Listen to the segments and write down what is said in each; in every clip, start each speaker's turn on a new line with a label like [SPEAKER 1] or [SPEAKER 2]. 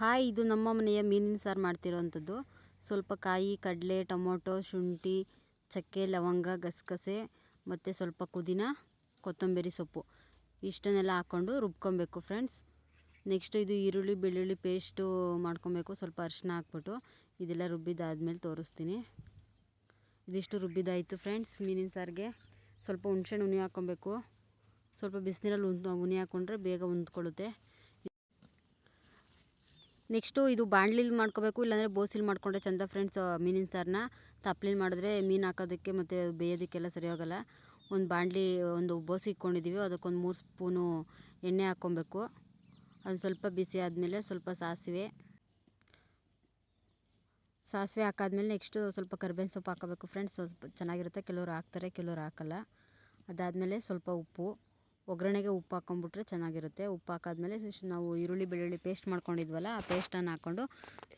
[SPEAKER 1] Hi, ಇದು ನಮ್ಮ ಮನೆಯ ಮೀನಿನ ಸಾರು ಮಾಡ್ತಿರೋವಂಥದ್ದು. ಸ್ವಲ್ಪ ಕಾಯಿ, ಕಡಲೆ, ಟೊಮೊಟೊ, ಶುಂಠಿ, ಚಕ್ಕೆ, ಲವಂಗ, ಗಸಗಸೆ ಮತ್ತು ಸ್ವಲ್ಪ ಪುದೀನ, ಕೊತ್ತಂಬರಿ ಸೊಪ್ಪು ಇಷ್ಟನ್ನೆಲ್ಲ ಹಾಕ್ಕೊಂಡು ರುಬ್ಕೊಬೇಕು ಫ್ರೆಂಡ್ಸ್. ನೆಕ್ಸ್ಟು ಇದು ಈರುಳ್ಳಿ ಬೆಳ್ಳುಳ್ಳಿ ಪೇಸ್ಟು ಮಾಡ್ಕೊಬೇಕು. ಸ್ವಲ್ಪ ಅರಿಶಿನ ಹಾಕ್ಬಿಟ್ಟು ಇದೆಲ್ಲ ರುಬ್ಬಿದ್ದಾದ್ಮೇಲೆ ತೋರಿಸ್ತೀನಿ. ಇದಿಷ್ಟು ರುಬ್ಬಿದ್ದಾಯಿತು ಫ್ರೆಂಡ್ಸ್. ಮೀನಿನ ಸಾರಿಗೆ ಸ್ವಲ್ಪ ಹುಣಸೆಹಣ್ಣು ಹುಳಿ ಹಾಕ್ಕೊಬೇಕು. ಸ್ವಲ್ಪ ಬಿಸಿನೀರಲ್ಲಿ ಹುಳಿ ಹಾಕ್ಕೊಂಡ್ರೆ ಬೇಗ ಹೊಂದ್ಕೊಳ್ಳುತ್ತೆ. ನೆಕ್ಸ್ಟು ಇದು ಬಾಣಲಿಲಿ ಮಾಡ್ಕೋಬೇಕು, ಇಲ್ಲಾಂದರೆ ಬೋಸಿಲಿ ಮಾಡ್ಕೊಂಡ್ರೆ ಚಂದ ಫ್ರೆಂಡ್ಸ್. ಮೀನಿನ ಸಾರನ್ನ ತಪ್ಪಲಿಲಿ ಮಾಡಿದ್ರೆ ಮೀನು ಹಾಕೋದಕ್ಕೆ ಮತ್ತು ಬೇಯೋದಕ್ಕೆಲ್ಲ ಸರಿ ಹೋಗೋಲ್ಲ. ಒಂದು ಬಾಣಲಿ ಒಂದು ಬೋಸಿ ಇಟ್ಕೊಂಡಿದ್ದೀವಿ, ಅದಕ್ಕೊಂದು 3 ಸ್ಪೂನು ಎಣ್ಣೆ ಹಾಕ್ಕೊಬೇಕು. ಅದು ಸ್ವಲ್ಪ ಬಿಸಿ ಆದಮೇಲೆ ಸ್ವಲ್ಪ ಸಾಸಿವೆ ಹಾಕಾದ್ಮೇಲೆ ನೆಕ್ಸ್ಟು ಸ್ವಲ್ಪ ಕರಿಬೇವಿನ ಸೊಪ್ಪು ಹಾಕೋಬೇಕು ಫ್ರೆಂಡ್ಸ್. ಸ್ವಲ್ಪ ಚೆನ್ನಾಗಿರುತ್ತೆ. ಕೆಲವರು ಹಾಕ್ತಾರೆ, ಕೆಲವರು ಹಾಕಲ್ಲ. ಅದಾದಮೇಲೆ ಸ್ವಲ್ಪ ಉಪ್ಪು, ಒಗ್ಗರಣೆಗೆ ಉಪ್ಪು ಹಾಕ್ಕೊಂಬಿಟ್ರೆ ಚೆನ್ನಾಗಿರುತ್ತೆ. ಉಪ್ಪು ಹಾಕಾದ್ಮೇಲೆ ನಾವು ಈರುಳ್ಳಿ ಬೆಳ್ಳುಳ್ಳಿ ಪೇಸ್ಟ್ ಮಾಡ್ಕೊಂಡಿದ್ವಲ್ಲ, ಆ ಪೇಸ್ಟನ್ನು ಹಾಕ್ಕೊಂಡು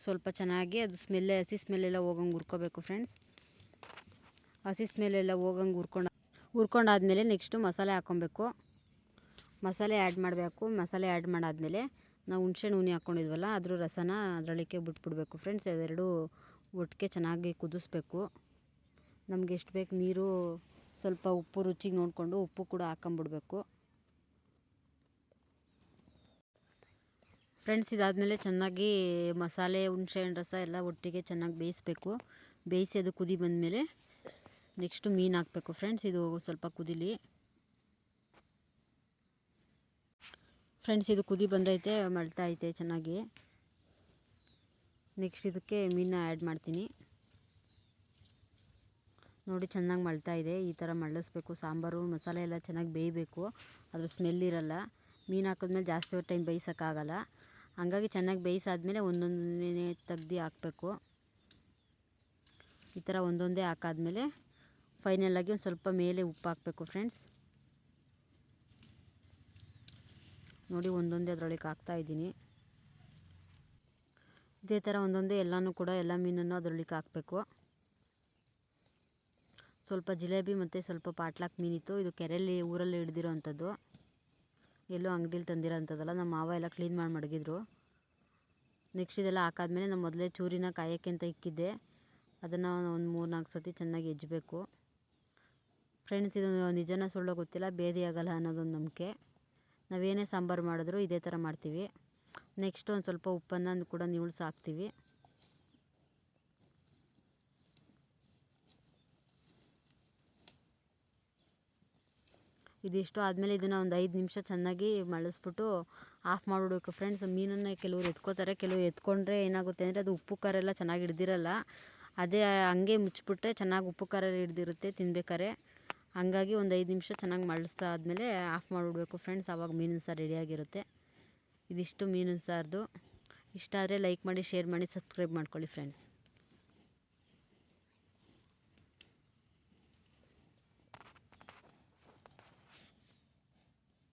[SPEAKER 1] ಸ್ವಲ್ಪ ಚೆನ್ನಾಗಿ ಅದು ಹಸಿ ಸ್ಮೆಲ್ಲೆಲ್ಲ ಹೋಗಂಗೆ ಹುರ್ಕೋಬೇಕು ಫ್ರೆಂಡ್ಸ್. ಹಸಿ ಸ್ಮೆಲ್ಲೆಲ್ಲ ಹೋಗಂಗೆ ಹುರ್ಕೊಂಡಾದ್ಮೇಲೆ ನೆಕ್ಸ್ಟು ಮಸಾಲೆ ಹಾಕ್ಕೊಬೇಕು. ಮಸಾಲೆ ಆ್ಯಡ್ ಮಾಡಬೇಕು. ಮಸಾಲೆ ಆ್ಯಡ್ ಮಾಡಾದ್ಮೇಲೆ ನಾವು ಹುಣಸೆಹಣ್ಣು ಹುಳಿ ಹಾಕ್ಕೊಂಡಿದ್ವಲ್ಲ, ಅದ್ರ ರಸನ ಅದರೊಳಕ್ಕೆ ಬಿಟ್ಬಿಡ್ಬೇಕು ಫ್ರೆಂಡ್ಸ್. ಅದೆರಡು ಒಟ್ಟಿಗೆ ಚೆನ್ನಾಗಿ ಕುದಿಸ್ಬೇಕು. ನಮ್ಗೆ ಎಷ್ಟು ಬೇಕು ನೀರು, ಸ್ವಲ್ಪ ಉಪ್ಪು ರುಚಿಗೆ ನೋಡಿಕೊಂಡು ಉಪ್ಪು ಕೂಡ ಹಾಕ್ಕೊಂಬಿಡ್ಬೇಕು ಫ್ರೆಂಡ್ಸ್. ಇದಾದಮೇಲೆ ಚೆನ್ನಾಗಿ ಮಸಾಲೆ ಹುಣಸೆಹಣ್ಣು ರಸ ಎಲ್ಲ ಒಟ್ಟಿಗೆ ಚೆನ್ನಾಗಿ ಬೇಯಿಸ್ಬೇಕು. ಬೇಯಿಸಿ ಅದು ಕುದಿ ಬಂದಮೇಲೆ ನೆಕ್ಸ್ಟು ಮೀನು ಹಾಕಬೇಕು ಫ್ರೆಂಡ್ಸ್. ಇದು ಸ್ವಲ್ಪ ಕುದಿಲಿ ಫ್ರೆಂಡ್ಸ್. ಇದು ಕುದಿ ಬಂದೈತೆ, ಮಳ್ತಾ ಐತೆ ಚೆನ್ನಾಗಿ. ನೆಕ್ಸ್ಟ್ ಇದಕ್ಕೆ ಮೀನನ್ನ ಆ್ಯಡ್ ಮಾಡ್ತೀನಿ. ನೋಡಿ ಚೆನ್ನಾಗಿ ಮಳ್ತಾ ಇದೆ. ಈ ಥರ ಮಳ್ಳಿಸ್ಬೇಕು. ಸಾಂಬಾರು ಮಸಾಲೆ ಎಲ್ಲ ಚೆನ್ನಾಗಿ ಬೇಯಬೇಕು, ಅದ್ರ ಸ್ಮೆಲ್ ಇರಲ್ಲ. ಮೀನು ಹಾಕಿದ್ಮೇಲೆ ಜಾಸ್ತಿ ಹೊತ್ತು ಟೈಮ್ ಬೇಯಿಸೋಕ್ಕಾಗಲ್ಲ. ಹಂಗಾಗಿ ಚೆನ್ನಾಗಿ ಬೇಯಿಸಾದ್ಮೇಲೆ ಒಂದೊಂದೇ ತೆಗ್ದು ಹಾಕಬೇಕು. ಈ ಥರ ಒಂದೊಂದೇ ಹಾಕಾದ್ಮೇಲೆ ಫೈನಲಾಗಿ ಒಂದು ಸ್ವಲ್ಪ ಮೇಲೆ ಉಪ್ಪು ಹಾಕಬೇಕು ಫ್ರೆಂಡ್ಸ್. ನೋಡಿ ಒಂದೊಂದೇ ಅದರೊಳಗೆ ಹಾಕ್ತಾಯಿದ್ದೀನಿ. ಇದೇ ಥರ ಒಂದೊಂದೇ ಎಲ್ಲ ಮೀನನ್ನು ಅದರೊಳಗೆ ಹಾಕಬೇಕು. ಸ್ವಲ್ಪ ಜಿಲೇಬಿ ಮತ್ತು ಸ್ವಲ್ಪ ಪಾಟ್ಲಾಕ್ ಮೀನಿತ್ತು. ಇದು ಕೆರೆಯಲ್ಲಿ ಊರಲ್ಲಿ ಹಿಡ್ದಿರೋ ಅಂಥದ್ದು, ಎಲ್ಲೋ ಅಂಗಡೀಲಿ ತಂದಿರೋ ಅಂಥದ್ದಲ್ಲ. ನಮ್ಮ ಮಾವ ಎಲ್ಲ ಕ್ಲೀನ್ ಮಾಡಿ ಮಡಗಿದ್ರು. ನೆಕ್ಸ್ಟ್ ಇದೆಲ್ಲ ಹಾಕಾದ್ಮೇಲೆ ನಾನು ಮೊದಲೇ ಚೂರಿನ ಕಾಯೋಕ್ಕೆ ಅಂತ ಇಕ್ಕಿದ್ದೆ, ಅದನ್ನು ಒಂದು 3-4 ಸತಿ ಚೆನ್ನಾಗಿ ಹೆಜ್ಬೇಕು ಫ್ರೆಂಡ್ಸ್. ಇದು ನಿಜನ ಸುಳ್ಳೋ ಗೊತ್ತಿಲ್ಲ, ಬೇದಿ ಆಗೋಲ್ಲ ಅನ್ನೋದೊಂದು ನಂಬಿಕೆ. ನಾವೇನೇ ಸಾಂಬಾರು ಮಾಡಿದ್ರು ಇದೇ ಥರ ಮಾಡ್ತೀವಿ. ನೆಕ್ಸ್ಟ್ ಒಂದು ಸ್ವಲ್ಪ ಉಪ್ಪನ್ನು ಕೂಡ ನಿವುಳ್ಸಿ ಹಾಕ್ತೀವಿ. ಇದಿಷ್ಟು ಆದಮೇಲೆ ಇದನ್ನು ಒಂದು 5 ನಿಮಿಷ ಚೆನ್ನಾಗಿ ಮಳಿಸ್ಬಿಟ್ಟು ಆಫ್ ಮಾಡಿಬಿಡ್ಬೇಕು ಫ್ರೆಂಡ್ಸ್. ಮೀನನ್ನು ಕೆಲವರು ಎತ್ಕೋತಾರೆ, ಕೆಲವರು ಎತ್ಕೊಂಡ್ರೆ ಏನಾಗುತ್ತೆ ಅಂದರೆ ಅದು ಉಪ್ಪು ಖಾರ ಎಲ್ಲ ಚೆನ್ನಾಗಿ ಹಿಡ್ದಿರಲ್ಲ. ಅದೇ ಹಂಗೆ ಮುಚ್ಚಿಬಿಟ್ರೆ ಚೆನ್ನಾಗಿ ಉಪ್ಪು ಖಾರ ಹಿಡ್ದಿರುತ್ತೆ ತಿನ್ಬೇಕಾರೆ. ಹಂಗಾಗಿ ಒಂದು 5 ನಿಮಿಷ ಚೆನ್ನಾಗಿ ಮಳಿಸ್ತಾ ಆದಮೇಲೆ ಆಫ್ ಮಾಡಿಬಿಡ್ಬೇಕು ಫ್ರೆಂಡ್ಸ್. ಆವಾಗ ಮೀನಿನ ಸಾರು ರೆಡಿಯಾಗಿರುತ್ತೆ. ಇದಿಷ್ಟು ಮೀನಿನ ಸಾರ್ದು. ಇಷ್ಟ ಆದರೆ ಲೈಕ್ ಮಾಡಿ, ಶೇರ್ ಮಾಡಿ, ಸಬ್ಸ್ಕ್ರೈಬ್ ಮಾಡ್ಕೊಳ್ಳಿ ಫ್ರೆಂಡ್ಸ್.